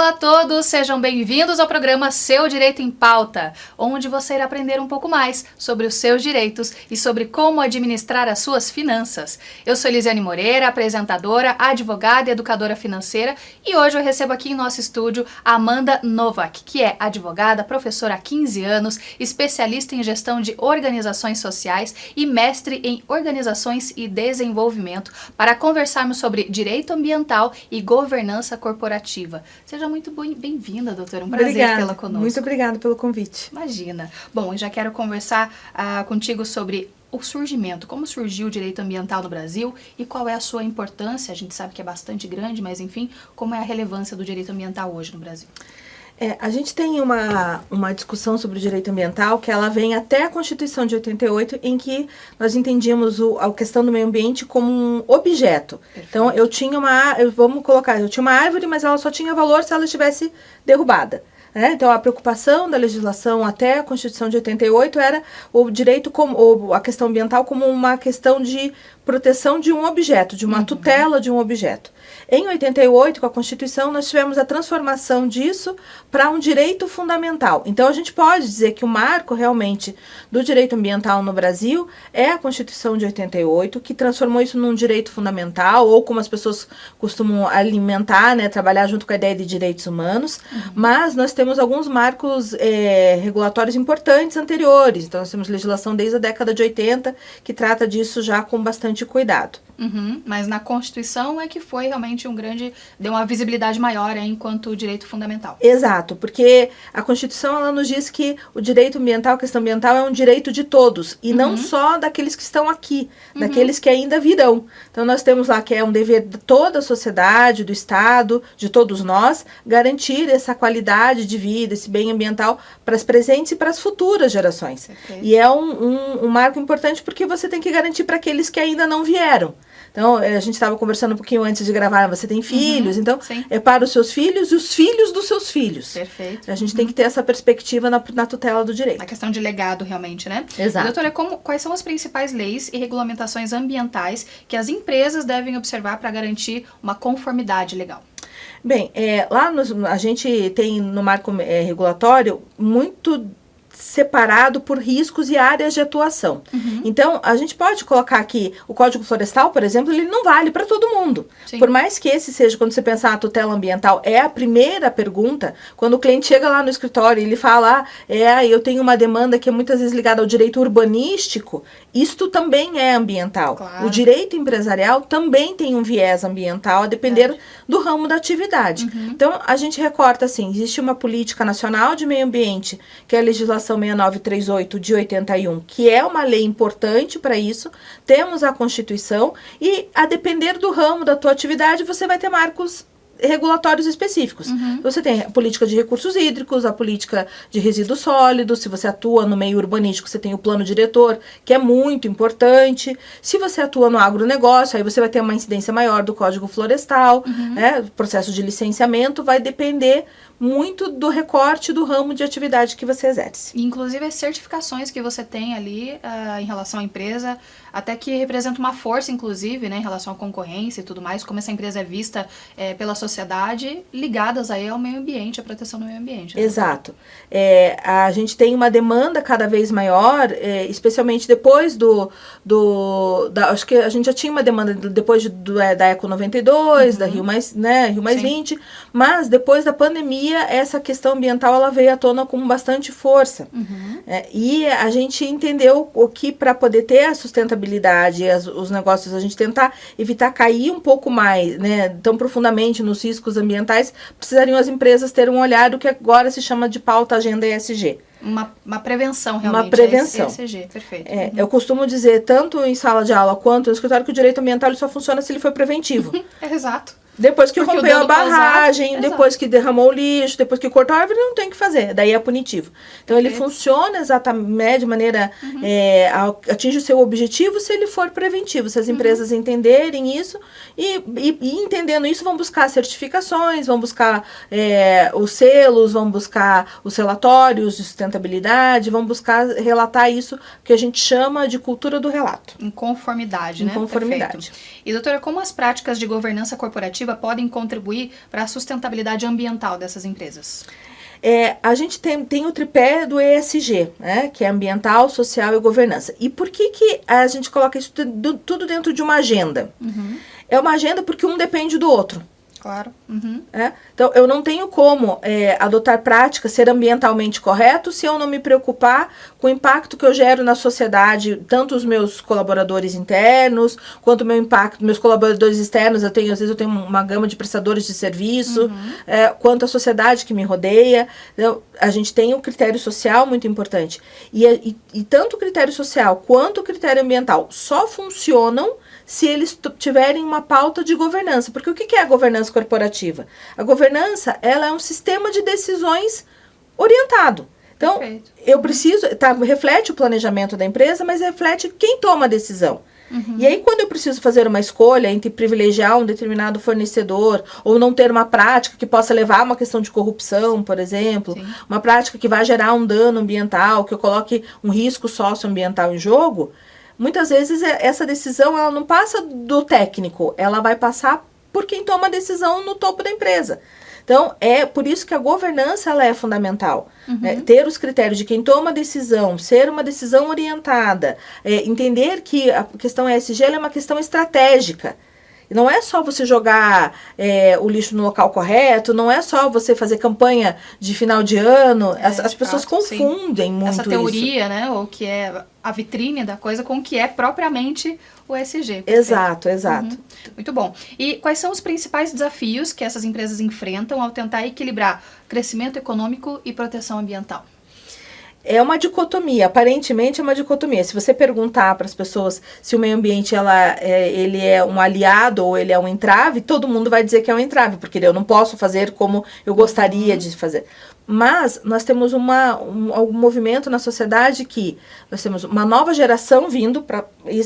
Olá a todos, sejam bem-vindos ao programa Seu Direito em Pauta, onde você irá aprender um pouco mais sobre os seus direitos e sobre como administrar as suas finanças. Eu sou Elisiane Moreira, apresentadora, advogada e educadora financeira, e hoje eu recebo aqui em nosso estúdio a Amanda Novak, que é advogada, professora há 15 anos, especialista em gestão de organizações sociais e mestre em organizações e desenvolvimento, para conversarmos sobre direito ambiental e governança corporativa. Seja muito bem-vinda, doutora. Um prazer tê-la conosco. Muito obrigada pelo convite. Imagina. Bom, eu já quero conversar contigo sobre o surgimento, como surgiu o direito ambiental no Brasil e qual é a sua importância. A gente sabe que é bastante grande, mas enfim, como é a relevância do direito ambiental hoje no Brasil? A gente tem uma discussão sobre o direito ambiental que ela vem até a Constituição de 88, em que nós entendíamos a questão do meio ambiente como um objeto. Perfeito. Então, eu tinha uma árvore, mas ela só tinha valor se ela estivesse derrubada. Então, a preocupação da legislação até a Constituição de 88 era o direito, a questão ambiental como uma questão de proteção de um objeto, de uma tutela de um objeto. Em 88, com a Constituição, nós tivemos a transformação disso para um direito fundamental. Então, a gente pode dizer que o marco realmente do direito ambiental no Brasil é a Constituição de 88, que transformou isso num direito fundamental, ou como as pessoas costumam alimentar, trabalhar junto com a ideia de direitos humanos. Mas nós temos alguns marcos regulatórios importantes anteriores. Então, nós temos legislação desde a década de 80, que trata disso já com bastante cuidado. Mas na Constituição é que foi realmente deu uma visibilidade maior enquanto direito fundamental. Exato, porque a Constituição ela nos diz que o direito ambiental, a questão ambiental é um direito de todos, e não só daqueles que estão aqui, daqueles que ainda virão. Então nós temos lá que é um dever de toda a sociedade, do Estado, de todos nós, garantir essa qualidade de vida, esse bem ambiental para as presentes e para as futuras gerações. Okay. E é um marco importante porque você tem que garantir para aqueles que ainda não vieram. Então, a gente estava conversando um pouquinho antes de gravar, você tem filhos, então sim. É para os seus filhos e os filhos dos seus filhos. Perfeito. A gente tem que ter essa perspectiva na tutela do direito. A questão de legado, realmente, né? Exato. Doutora, quais são as principais leis e regulamentações ambientais que as empresas devem observar para garantir uma conformidade legal? Bem, a gente tem no marco regulatório muito separado por riscos e áreas de atuação. Então, a gente pode colocar aqui o Código Florestal, por exemplo, ele não vale para todo mundo. Sim. Por mais que esse seja, quando você pensar na tutela ambiental, é a primeira pergunta, quando o cliente chega lá no escritório e ele fala, eu tenho uma demanda que é muitas vezes ligada ao direito urbanístico, isto também é ambiental. Claro. O direito empresarial também tem um viés ambiental, a depender do ramo da atividade. Então, a gente recorta assim, existe uma política nacional de meio ambiente, que é a legislação 6938 de 81, que é uma lei importante para isso. Temos a Constituição e, a depender do ramo da tua atividade, você vai ter marcos regulatórios específicos. Você tem a política de recursos hídricos, a política de resíduos sólidos. Se você atua no meio urbanístico, você tem o plano diretor, que é muito importante. Se você atua no agronegócio, aí você vai ter uma incidência maior do Código Florestal. O processo de licenciamento vai depender muito do recorte do ramo de atividade que você exerce. Inclusive as certificações que você tem ali em relação à empresa, até que representa uma força, inclusive, em relação à concorrência e tudo mais, como essa empresa é vista pela sociedade, ligadas aí ao meio ambiente, à proteção do meio ambiente. Né? Exato. A gente tem uma demanda cada vez maior, especialmente depois acho que a gente já tinha uma demanda depois da Eco 92, da Rio Mais 20, mas depois da pandemia, essa questão ambiental ela veio à tona com bastante força. E a gente entendeu o que, para poder ter a sustentabilidade, os negócios, a gente tentar evitar cair um pouco mais, tão profundamente nos riscos ambientais, precisariam as empresas ter um olhar do que agora se chama de pauta agenda ESG. Uma prevenção, realmente. Uma prevenção. ESG, perfeito. Eu costumo dizer, tanto em sala de aula quanto no escritório, que o direito ambiental ele só funciona se ele for preventivo. Exato. Depois que rompeu a barragem, depois que derramou o lixo, depois que cortou a árvore, não tem o que fazer. Daí é punitivo. Então, ele funciona exatamente de maneira... atinge o seu objetivo se ele for preventivo. Se as empresas entenderem isso e entendendo isso, vão buscar certificações, vão buscar os selos, vão buscar os relatórios de sustentabilidade, vão buscar relatar isso que a gente chama de cultura do relato. Em conformidade, né? Em conformidade. Perfeito. E, doutora, como as práticas de governança corporativa corporativa podem contribuir para a sustentabilidade ambiental dessas empresas? A gente tem o tripé do ESG, né, que é ambiental, social e governança. E por que a gente coloca isso tudo dentro de uma agenda? É uma agenda porque um depende do outro. Claro. Então, eu não tenho como adotar práticas, ser ambientalmente correto, se eu não me preocupar com o impacto que eu gero na sociedade, tanto os meus colaboradores internos, quanto o meu impacto, meus colaboradores externos, às vezes eu tenho uma gama de prestadores de serviço, quanto a sociedade que me rodeia. Então, a gente tem o critério social muito importante. E tanto o critério social quanto o critério ambiental só funcionam se eles tiverem uma pauta de governança. Porque o que é a governança corporativa? A governança, ela é um sistema de decisões orientado. Então, perfeito. Eu preciso, reflete o planejamento da empresa, mas reflete quem toma a decisão. E aí, quando eu preciso fazer uma escolha entre privilegiar um determinado fornecedor ou não ter uma prática que possa levar a uma questão de corrupção, por exemplo, uma prática que vai gerar um dano ambiental, que eu coloque um risco socioambiental em jogo, muitas vezes essa decisão ela não passa do técnico, ela vai passar por quem toma a decisão no topo da empresa. Então, é por isso que a governança ela é fundamental. Ter os critérios de quem toma a decisão, ser uma decisão orientada, entender que a questão ESG ela é uma questão estratégica. Não é só você jogar o lixo no local correto, não é só você fazer campanha de final de ano. As pessoas confundem muito essa teoria, isso. Né? O que é a vitrine da coisa com o que é propriamente o ESG. Exato. Muito bom. E quais são os principais desafios que essas empresas enfrentam ao tentar equilibrar crescimento econômico e proteção ambiental? É uma dicotomia, aparentemente é uma dicotomia. Se você perguntar para as pessoas se o meio ambiente ele é um aliado ou ele é um entrave, todo mundo vai dizer que é um entrave, porque eu não posso fazer como eu gostaria de fazer. Mas nós temos um movimento na sociedade que nós temos uma nova geração vindo,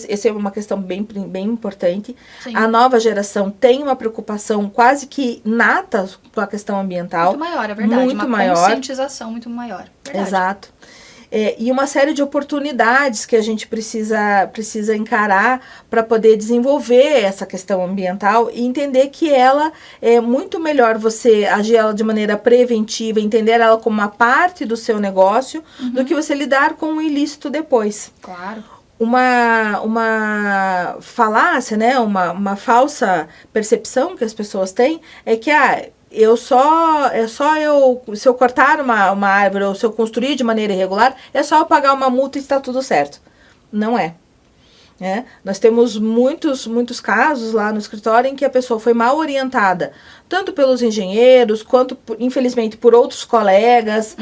essa é uma questão bem importante. Sim. A nova geração tem uma preocupação quase que nata com a questão ambiental. Muito maior, é verdade. Muito uma maior. Conscientização muito maior. Verdade. Exato. E uma série de oportunidades que a gente precisa encarar para poder desenvolver essa questão ambiental e entender que ela é muito melhor você agir ela de maneira preventiva, entender ela como uma parte do seu negócio, do que você lidar com o ilícito depois. Claro. Uma falácia, né, uma falsa percepção que as pessoas têm é que se eu cortar uma árvore ou se eu construir de maneira irregular, é só eu pagar uma multa e está tudo certo. Não é. Nós temos muitos casos lá no escritório em que a pessoa foi mal orientada, tanto pelos engenheiros, quanto, infelizmente, por outros colegas,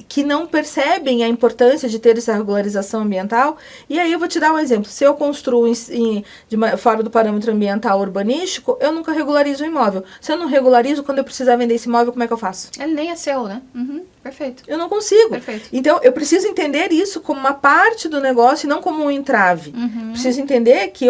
que não percebem a importância de ter essa regularização ambiental. E aí eu vou te dar um exemplo. Se eu construo fora do parâmetro ambiental urbanístico, eu nunca regularizo o imóvel. Se eu não regularizo, quando eu precisar vender esse imóvel, como é que eu faço? Ele nem é seu, né? Perfeito. Eu não consigo. Perfeito. Então, eu preciso entender isso como uma parte do negócio e não como um entrave. Preciso entender que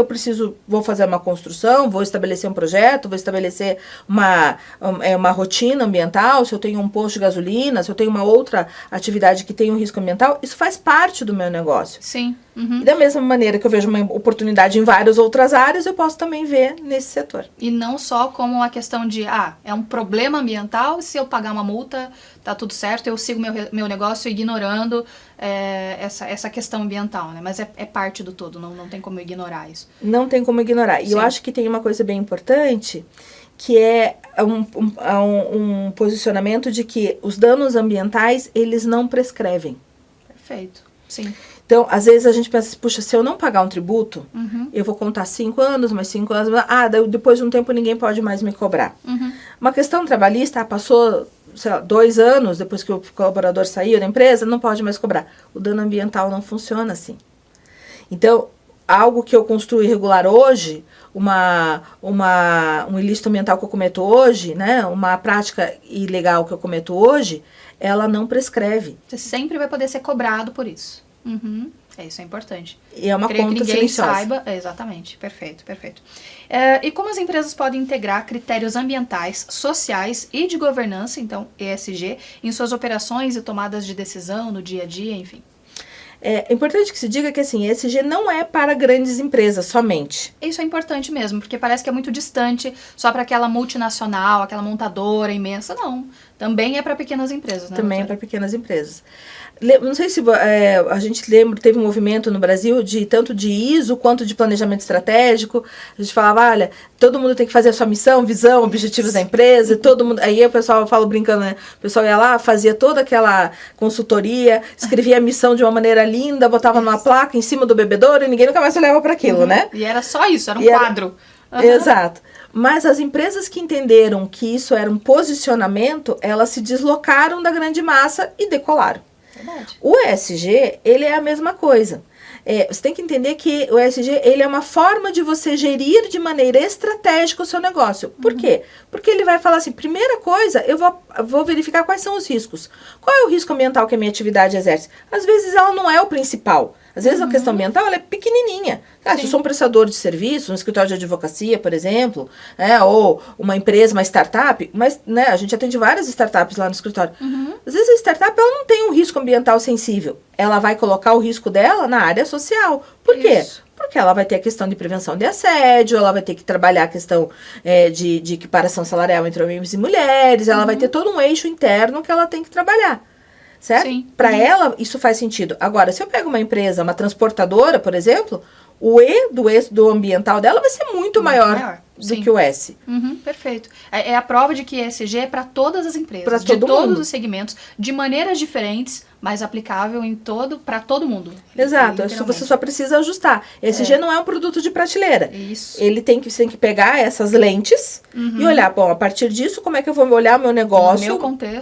vou fazer uma construção, vou estabelecer um projeto, vou estabelecer uma rotina ambiental, se eu tenho um posto de gasolina, se eu tenho uma outra atividade que tem um risco ambiental, isso faz parte do meu negócio. Sim. E da mesma maneira que eu vejo uma oportunidade em várias outras áreas, eu posso também ver nesse setor. E não só como uma questão de, é um problema ambiental, se eu pagar uma multa, tá tudo certo, eu sigo meu negócio ignorando essa questão ambiental, né? Mas é parte do todo, não tem como ignorar isso. Não tem como ignorar. E eu acho que tem uma coisa bem importante, que é um posicionamento de que os danos ambientais, eles não prescrevem. Perfeito, sim. Então, às vezes a gente pensa, puxa, se eu não pagar um tributo, eu vou contar 5 anos, mais 5 anos, depois de um tempo ninguém pode mais me cobrar. Uma questão trabalhista, passou, sei lá, 2 anos depois que o colaborador saiu da empresa, não pode mais cobrar. O dano ambiental não funciona assim. Então, algo que eu construo irregular hoje, um ilícito ambiental que eu cometo hoje, né, uma prática ilegal que eu cometo hoje, ela não prescreve. Você sempre vai poder ser cobrado por isso. Isso é importante. E é uma conta silenciosa. Que ninguém saiba. Exatamente, perfeito. E como as empresas podem integrar critérios ambientais, sociais e de governança, então ESG, em suas operações e tomadas de decisão no dia a dia, enfim? É importante que se diga que assim, ESG não é para grandes empresas somente. Isso é importante mesmo, porque parece que é muito distante só para aquela multinacional, aquela montadora imensa. Não, também é para pequenas empresas, né? Também é para pequenas empresas. Não sei se a gente lembra, teve um movimento no Brasil tanto de ISO quanto de planejamento estratégico. A gente falava, olha, todo mundo tem que fazer a sua missão, visão, objetivos da empresa, todo mundo. Aí o pessoal, eu falo brincando, né? O pessoal ia lá, fazia toda aquela consultoria, escrevia a missão de uma maneira linda, botava numa placa em cima do bebedouro e ninguém nunca mais olhava para aquilo, né? E era só isso, era um quadro. Exato. Mas as empresas que entenderam que isso era um posicionamento, elas se deslocaram da grande massa e decolaram. Verdade. O ESG, ele é a mesma coisa. Você tem que entender que o ESG, ele é uma forma de você gerir de maneira estratégica o seu negócio. Por quê? Porque ele vai falar assim, primeira coisa, eu vou verificar quais são os riscos. Qual é o risco ambiental que a minha atividade exerce? Às vezes ela não é o principal. Às vezes a questão ambiental ela é pequenininha. Se eu sou um prestador de serviço, um escritório de advocacia, por exemplo, ou uma empresa, uma startup, mas né, a gente atende várias startups lá no escritório. Às vezes a startup ela não tem um risco ambiental sensível. Ela vai colocar o risco dela na área social. Por quê? Porque ela vai ter a questão de prevenção de assédio, ela vai ter que trabalhar a questão de equiparação salarial entre homens e mulheres, ela vai ter todo um eixo interno que ela tem que trabalhar. Certo? Para ela, isso faz sentido. Agora, se eu pego uma empresa, uma transportadora, por exemplo, o E do ambiental dela vai ser muito maior do que o S. Perfeito. É a prova de que ESG é para todas as empresas, de todos os segmentos, de maneiras diferentes, mas aplicável para todo mundo. Exato. Você só precisa ajustar. ESG não é um produto de prateleira. Isso. Ele tem que pegar essas lentes e olhar, bom, a partir disso, como é que eu vou olhar o meu negócio,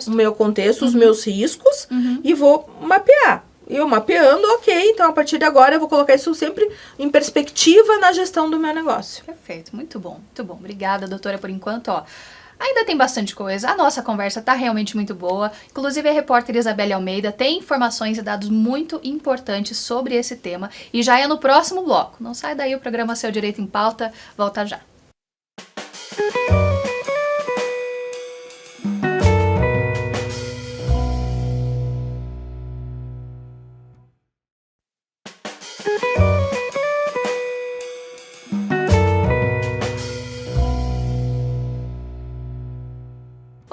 o meu contexto, os meus riscos e vou mapear. Eu mapeando, ok, então a partir de agora eu vou colocar isso sempre em perspectiva na gestão do meu negócio. Perfeito, muito bom, muito bom. Obrigada, doutora, por enquanto, ainda tem bastante coisa, a nossa conversa tá realmente muito boa, inclusive a repórter Isabelle Almeida tem informações e dados muito importantes sobre esse tema e já é no próximo bloco. Não sai daí, o programa Seu Direito em Pauta volta já.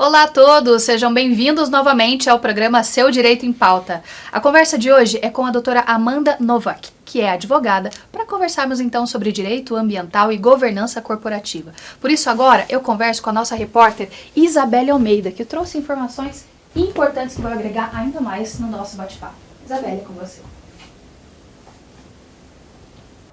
Olá a todos, sejam bem-vindos novamente ao programa Seu Direito em Pauta. A conversa de hoje é com a doutora Amanda Novak, que é advogada, para conversarmos então sobre direito ambiental e governança corporativa. Por isso agora eu converso com a nossa repórter Isabelle Almeida, que trouxe informações importantes que vão agregar ainda mais no nosso bate-papo. Isabelle, é com você.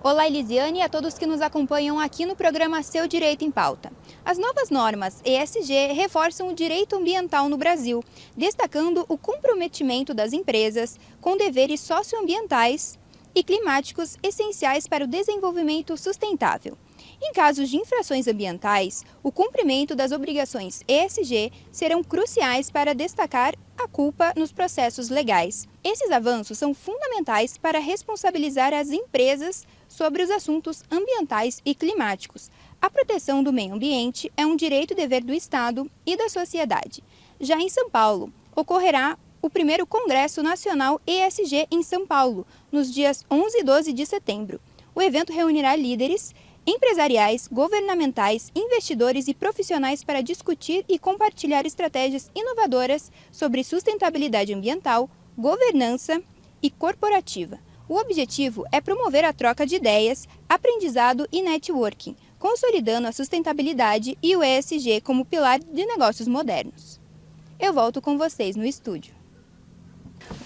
Olá, Elisiane, e a todos que nos acompanham aqui no programa Seu Direito em Pauta. As novas normas ESG reforçam o direito ambiental no Brasil, destacando o comprometimento das empresas com deveres socioambientais e climáticos essenciais para o desenvolvimento sustentável. Em casos de infrações ambientais, o cumprimento das obrigações ESG serão cruciais para destacar a culpa nos processos legais. Esses avanços são fundamentais para responsabilizar as empresas sobre os assuntos ambientais e climáticos. A proteção do meio ambiente é um direito e dever do Estado e da sociedade. Já em São Paulo, ocorrerá o primeiro Congresso Nacional ESG em São Paulo, nos dias 11 e 12 de setembro. O evento reunirá líderes empresariais, governamentais, investidores e profissionais para discutir e compartilhar estratégias inovadoras sobre sustentabilidade ambiental, governança e corporativa. O objetivo é promover a troca de ideias, aprendizado e networking, consolidando a sustentabilidade e o ESG como pilar de negócios modernos. Eu volto com vocês no estúdio.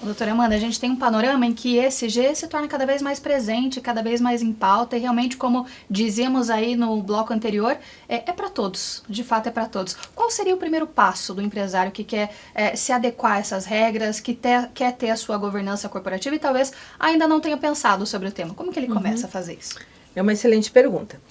Doutora Amanda, a gente tem um panorama em que ESG se torna cada vez mais presente, cada vez mais em pauta e realmente, como dizíamos aí no bloco anterior, é para todos, de fato é para todos. Qual seria o primeiro passo do empresário que quer se adequar a essas regras, que quer ter a sua governança corporativa e talvez ainda não tenha pensado sobre o tema? Como que ele começa a fazer isso? É uma excelente pergunta.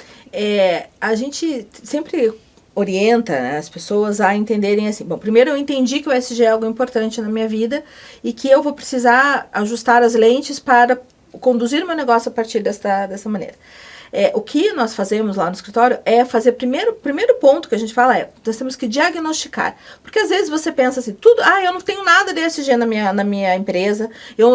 A gente sempre orienta as pessoas a entenderem assim, bom, primeiro eu entendi que o ESG é algo importante na minha vida e que eu vou precisar ajustar as lentes para conduzir o meu negócio a partir dessa maneira. o que nós fazemos lá no escritório é fazer, primeiro ponto que a gente fala nós temos que diagnosticar. Porque às vezes você pensa assim, eu não tenho nada de ESG na minha empresa,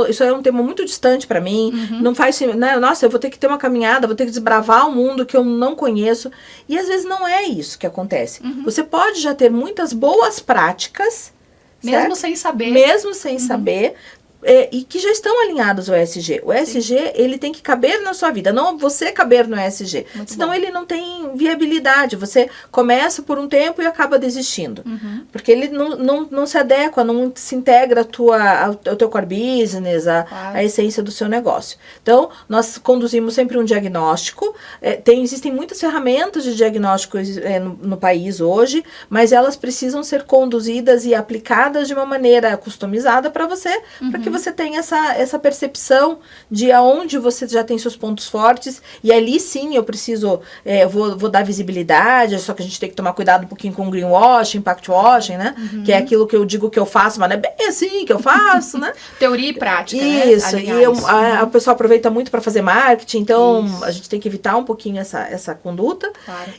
isso é um tema muito distante para mim, não faz, né, nossa, eu vou ter que ter uma caminhada, vou ter que desbravar um mundo que eu não conheço. E às vezes não é isso que acontece. Você pode já ter muitas boas práticas, mesmo certo? sem saber. Mesmo sem saber. E que já estão alinhados ao ESG. O ESG, ele tem que caber na sua vida, não você caber no ESG. Muito senão bom. ele não tem viabilidade. Você começa por um tempo e acaba desistindo. Porque ele não se adequa, não se integra ao teu core business, a essência do seu negócio. Então, nós conduzimos sempre um diagnóstico. Existem muitas ferramentas de diagnóstico no país hoje, mas elas precisam ser conduzidas e aplicadas de uma maneira customizada para você, para que você tenha essa percepção de aonde você já tem seus pontos fortes, e ali sim eu preciso, vou dar visibilidade, só que a gente tem que tomar cuidado um pouquinho com greenwashing, impact washing, né? Que é aquilo que eu digo que eu faço, mas não é bem assim que eu faço, né? Teoria e prática, isso, né? E o pessoal aproveita muito para fazer marketing, então a gente tem que evitar um pouquinho essa conduta,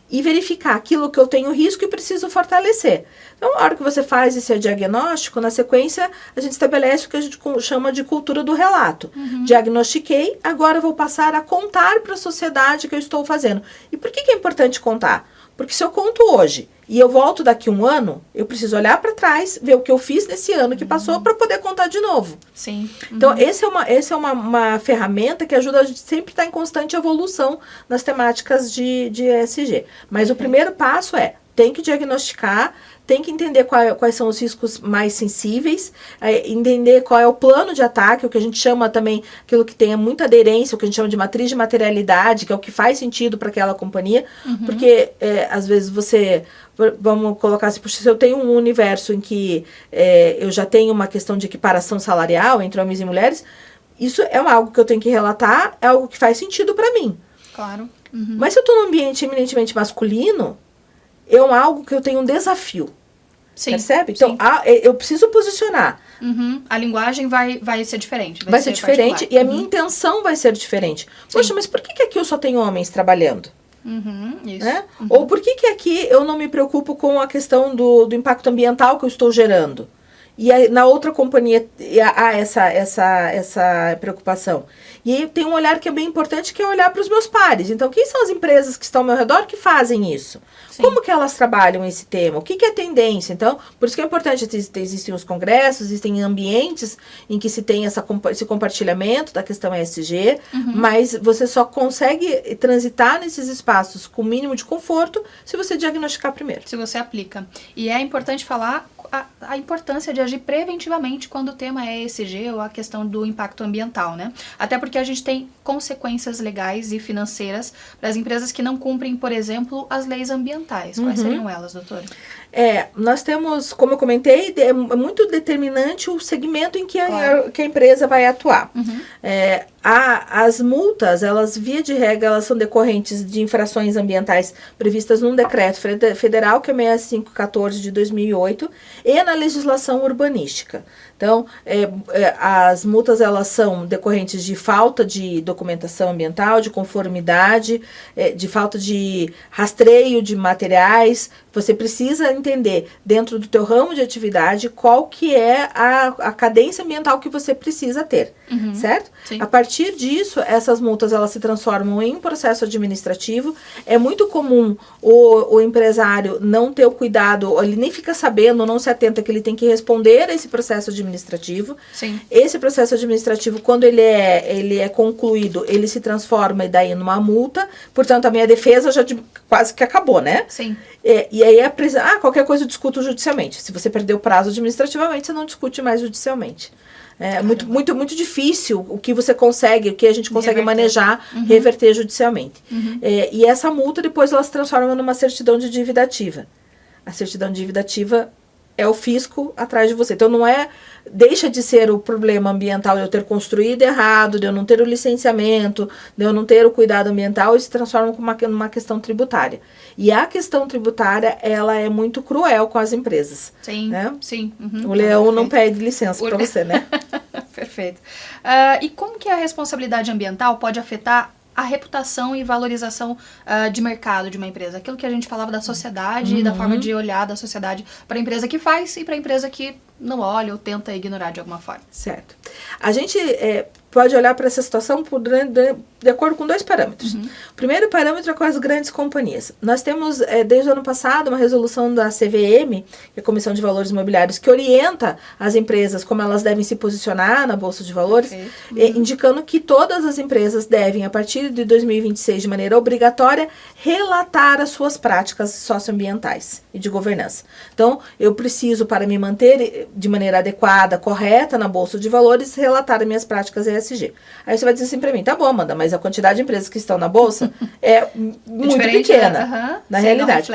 e verificar aquilo que eu tenho risco e preciso fortalecer. Então, na hora que você faz esse diagnóstico, na sequência, a gente estabelece o que a gente chama de cultura do relato. Diagnostiquei, agora eu vou passar a contar para a sociedade que eu estou fazendo. E por que é importante contar? Porque se eu conto hoje e eu volto daqui um ano, eu preciso olhar para trás, ver o que eu fiz nesse ano que passou para poder contar de novo. Sim. Então, essa é uma ferramenta que ajuda a gente sempre a estar em constante evolução nas temáticas de ESG. Mas o primeiro passo tem que diagnosticar, tem que entender quais são os riscos mais sensíveis, entender qual é o plano de ataque, o que a gente chama também, aquilo que tenha muita aderência, o que a gente chama de matriz de materialidade, que é o que faz sentido para aquela companhia, porque às vezes vamos colocar assim, se eu tenho um universo em que eu já tenho uma questão de equiparação salarial entre homens e mulheres, isso é algo que eu tenho que relatar, é algo que faz sentido para mim. Claro. Mas se eu estou num ambiente eminentemente masculino, é algo que eu tenho um desafio. Sim, percebe? Então, eu preciso posicionar. A linguagem vai ser diferente. Vai ser diferente e a minha intenção vai ser diferente. Sim. Poxa, mas por que aqui eu só tenho homens trabalhando? Isso. Né? Ou por que aqui eu não me preocupo com a questão do impacto ambiental que eu estou gerando? E aí, na outra companhia há essa preocupação. E aí tem um olhar que é bem importante, que é olhar para os meus pares. Então, quem são as empresas que estão ao meu redor que fazem isso? Sim. Como que elas trabalham esse tema? O que é tendência? Então, por isso que é importante, existem os congressos, existem ambientes em que se tem esse compartilhamento da questão ESG, mas você só consegue transitar nesses espaços com o mínimo de conforto se você diagnosticar primeiro. Se você aplica. E é importante falar a importância de agir preventivamente quando o tema é ESG ou a questão do impacto ambiental, né? Até porque a gente tem consequências legais e financeiras para as empresas que não cumprem, por exemplo, as leis ambientais. Quais seriam elas, doutora? Nós temos, como eu comentei, é muito determinante o segmento em que a empresa vai atuar. As multas, elas, via de regra, elas são decorrentes de infrações ambientais previstas num decreto federal, que é 6514 de 2008, e na legislação urbanística. Então, as multas, elas são decorrentes de falta de documentação ambiental, de conformidade, de falta de rastreio de materiais. Você precisa entender, dentro do teu ramo de atividade, qual que é a cadência ambiental que você precisa ter, certo? Sim. A partir disso, essas multas, elas se transformam em processo administrativo. É muito comum o empresário não ter o cuidado, ele nem fica sabendo, não se atenta que ele tem que responder a esse processo administrativo. Sim. Esse processo administrativo, quando ele é concluído, ele se transforma daí numa multa. Portanto, a minha defesa já quase que acabou, né? Sim. E aí qualquer coisa eu discuto judicialmente. Se você perder o prazo administrativamente, você não discute mais judicialmente. É muito difícil o que você consegue, o que a gente consegue manejar, reverter judicialmente. E essa multa, depois, ela se transforma numa certidão de dívida ativa. A certidão de dívida ativa é o fisco atrás de você. Então, deixa de ser o problema ambiental de eu ter construído errado, de eu não ter o licenciamento, de eu não ter o cuidado ambiental, e se transforma numa questão tributária. E a questão tributária, ela é muito cruel com as empresas. Sim, né? sim. O leão não pede licença para você, né? Perfeito. E como que a responsabilidade ambiental pode afetar a reputação e valorização de mercado de uma empresa. Aquilo que a gente falava da sociedade e da forma de olhar da sociedade para a empresa que faz e para a empresa que não olha ou tenta ignorar de alguma forma. Certo. A gente pode olhar para essa situação de acordo com 2 parâmetros. O primeiro parâmetro é com as grandes companhias. Nós temos, desde o ano passado, uma resolução da CVM, que é a Comissão de Valores Imobiliários, que orienta as empresas como elas devem se posicionar na Bolsa de Valores, indicando que todas as empresas devem, a partir de 2026, de maneira obrigatória, relatar as suas práticas socioambientais e de governança. Então, eu preciso, para me manter de maneira adequada, correta na Bolsa de Valores, relatar as minhas práticas ESG. Aí você vai dizer assim para mim, tá bom, Amanda, mas a quantidade de empresas que estão na Bolsa é muito pequena, na realidade.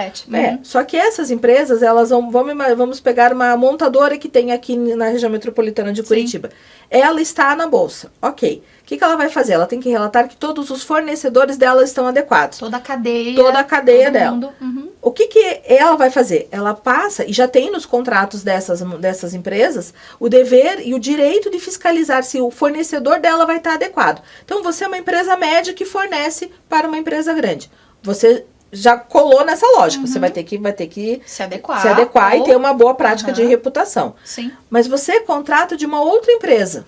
Só que essas empresas, elas vamos pegar uma montadora que tem aqui na região metropolitana de Curitiba. Ela está na Bolsa, ok. O que ela vai fazer? Ela tem que relatar que todos os fornecedores dela estão adequados. Toda a cadeia. Toda a cadeia dela. O que ela vai fazer? Ela passa, e já tem nos contratos dessas empresas, o dever e o direito de fiscalizar se o fornecedor dela vai estar adequado. Então, você é uma empresa média que fornece para uma empresa grande. Você já colou nessa lógica. Você vai ter que se adequar e ter uma boa prática de reputação. Sim. Mas você é contrato de uma outra empresa.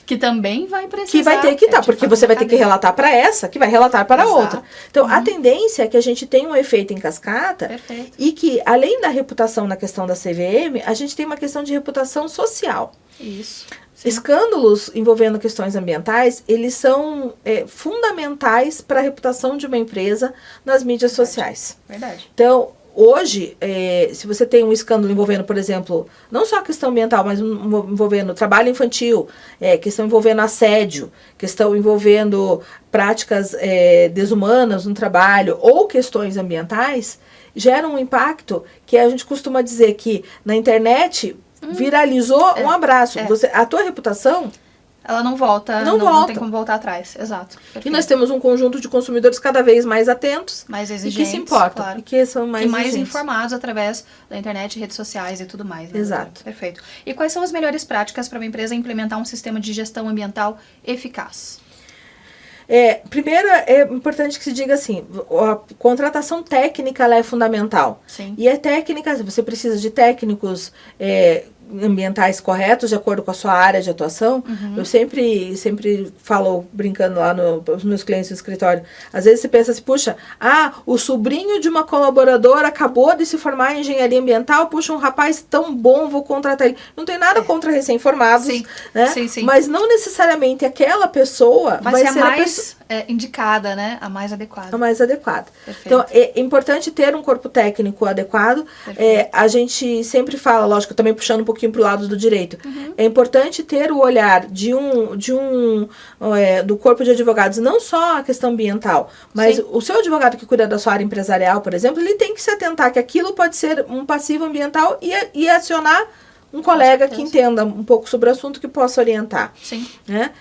Que também vai precisar. Que vai ter que estar, porque você vai ter que relatar para essa, que vai relatar para a outra. Então, a tendência é que a gente tenha um efeito em cascata. Perfeito. E que, além da reputação na questão da CVM, a gente tem uma questão de reputação social. Isso. Sim. Escândalos envolvendo questões ambientais, eles são fundamentais para a reputação de uma empresa nas mídias sociais. Verdade. Então, hoje, se você tem um escândalo envolvendo, por exemplo, não só a questão ambiental, mas envolvendo trabalho infantil, questão envolvendo assédio, questão envolvendo práticas desumanas no trabalho ou questões ambientais, gera um impacto que a gente costuma dizer que na internet viralizou um abraço. A tua reputação... Ela não volta, não tem como voltar atrás. Exato. Perfeito. E nós temos um conjunto de consumidores cada vez mais atentos, mais exigentes, e que se importam, claro. E que são mais informados através da internet, redes sociais e tudo mais. Né? Exato. Perfeito. E quais são as melhores práticas para uma empresa implementar um sistema de gestão ambiental eficaz? Primeiro, é importante que se diga assim, a contratação técnica ela é fundamental. Sim. E você precisa de técnicos ambientais corretos, de acordo com a sua área de atuação. Eu sempre falo, brincando lá nos meus clientes no escritório, às vezes você pensa assim, puxa, o sobrinho de uma colaboradora acabou de se formar em engenharia ambiental, puxa, um rapaz tão bom, vou contratar ele. Não tem nada contra recém-formados, né? Sim. Mas não necessariamente aquela pessoa vai ser a mais indicada, né? A mais adequada. A mais adequada. Perfeito. Então, é importante ter um corpo técnico adequado. A gente sempre fala, lógico, também puxando um pouquinho para o lado do direito. É importante ter o olhar do corpo de advogados, não só a questão ambiental, mas o seu advogado que cuida da sua área empresarial, por exemplo, ele tem que se atentar que aquilo pode ser um passivo ambiental e acionar um colega que entenda um pouco sobre o assunto que possa orientar. Sim. Né?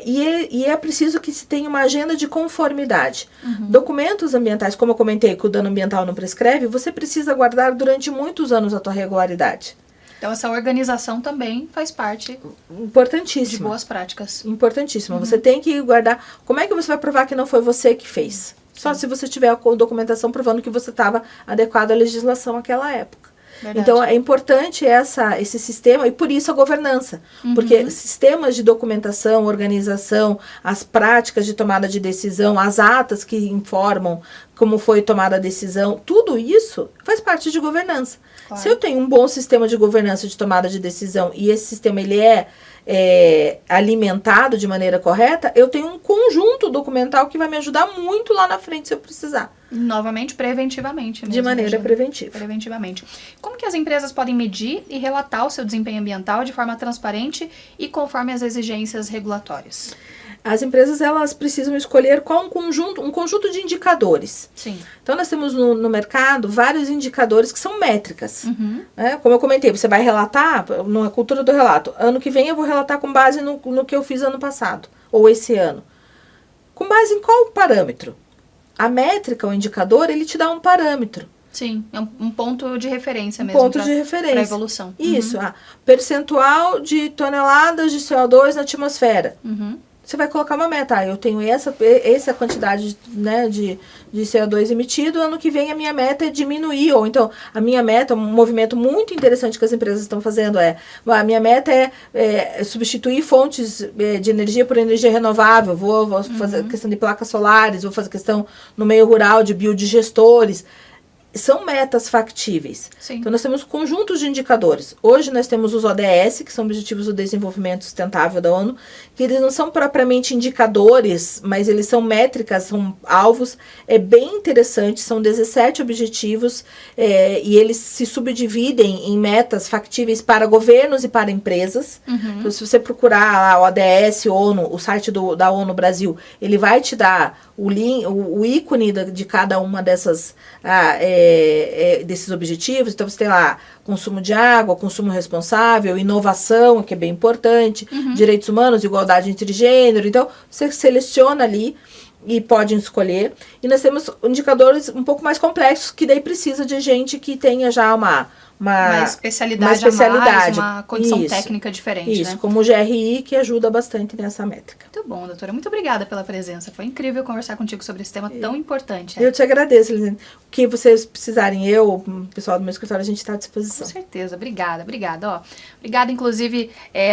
E é preciso que se tenha uma agenda de conformidade. Documentos ambientais, como eu comentei, que o dano ambiental não prescreve, você precisa guardar durante muitos anos a tua regularidade. Então, essa organização também faz parte importantíssima. De boas práticas. Importantíssima. Você tem que guardar... Como é que você vai provar que não foi você que fez? Só se você tiver a documentação provando que você estava adequado à legislação naquela época. Verdade. Então, é importante esse sistema, e por isso a governança. Porque sistemas de documentação, organização, as práticas de tomada de decisão, as atas que informam como foi tomada a decisão, tudo isso faz parte de governança. Claro. Se eu tenho um bom sistema de governança de tomada de decisão e esse sistema ele é alimentado de maneira correta, eu tenho um conjunto documental que vai me ajudar muito lá na frente se eu precisar. Novamente, preventivamente. Mesmo, de maneira preventiva. Preventivamente. Como que as empresas podem medir e relatar o seu desempenho ambiental de forma transparente e conforme as exigências regulatórias? As empresas elas precisam escolher qual um conjunto de indicadores. Sim. Então, nós temos no mercado vários indicadores que são métricas. Né? Como eu comentei, você vai relatar, na cultura do relato, ano que vem eu vou relatar com base no que eu fiz ano passado, ou esse ano. Com base em qual parâmetro? A métrica, o indicador, ele te dá um parâmetro. Sim, é um ponto de referência mesmo. Ponto de referência. Para a evolução. Isso, percentual de toneladas de CO2 na atmosfera. você vai colocar uma meta. Eu tenho essa quantidade, né, de CO2 emitido, ano que vem a minha meta é diminuir. Ou então, a minha meta, um movimento muito interessante que as empresas estão fazendo a minha meta é substituir fontes de energia por energia renovável. Vou fazer questão de placas solares, vou fazer questão no meio rural de biodigestores. São metas factíveis. Sim. Então, nós temos conjuntos de indicadores. Hoje, nós temos os ODS, que são Objetivos do Desenvolvimento Sustentável da ONU, que eles não são propriamente indicadores, mas eles são métricas, são alvos. É bem interessante, são 17 objetivos, e eles se subdividem em metas factíveis para governos e para empresas. Então, se você procurar lá o ODS, ONU, o site da ONU Brasil, ele vai te dar o ícone de cada uma desses objetivos. Então você tem lá consumo de água, consumo responsável, inovação, que é bem importante, direitos humanos, igualdade entre gênero. Então você seleciona ali e pode escolher. E nós temos indicadores um pouco mais complexos, que daí precisa de gente que tenha já uma especialidade a mais, uma condição técnica diferente, Isso, né? como o GRI, que ajuda bastante nessa métrica. Muito bom, doutora. Muito obrigada pela presença. Foi incrível conversar contigo sobre esse tema tão importante. Eu te agradeço, Elisane. O que vocês precisarem, o pessoal do meu escritório, a gente está à disposição. Com certeza. Obrigada. Obrigada, inclusive,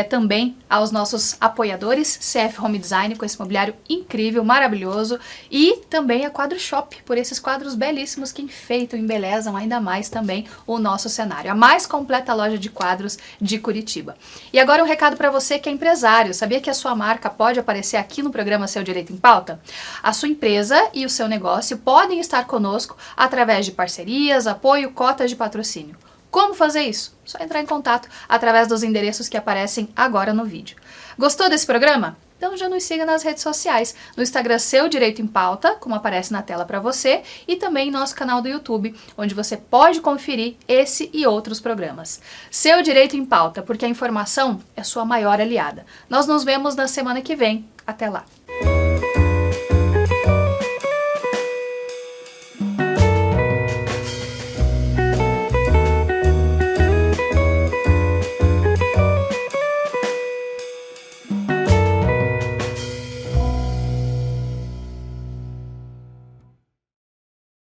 também aos nossos apoiadores, CF Home Design, com esse mobiliário incrível, maravilhoso, e também a Quadro Shop, por esses quadros belíssimos que enfeitam, embelezam ainda mais também o nosso cenário. A mais completa loja de quadros de Curitiba. E agora um recado para você que é empresário. Sabia que a sua marca pode aparecer aqui no programa Seu Direito em Pauta? A sua empresa e o seu negócio podem estar conosco através de parcerias, apoio, cotas de patrocínio. Como fazer isso? Só entrar em contato através dos endereços que aparecem agora no vídeo. Gostou desse programa? Então já nos siga nas redes sociais, no Instagram Seu Direito em Pauta, como aparece na tela para você, e também em nosso canal do YouTube, onde você pode conferir esse e outros programas. Seu Direito em Pauta, porque a informação é sua maior aliada. Nós nos vemos na semana que vem. Até lá!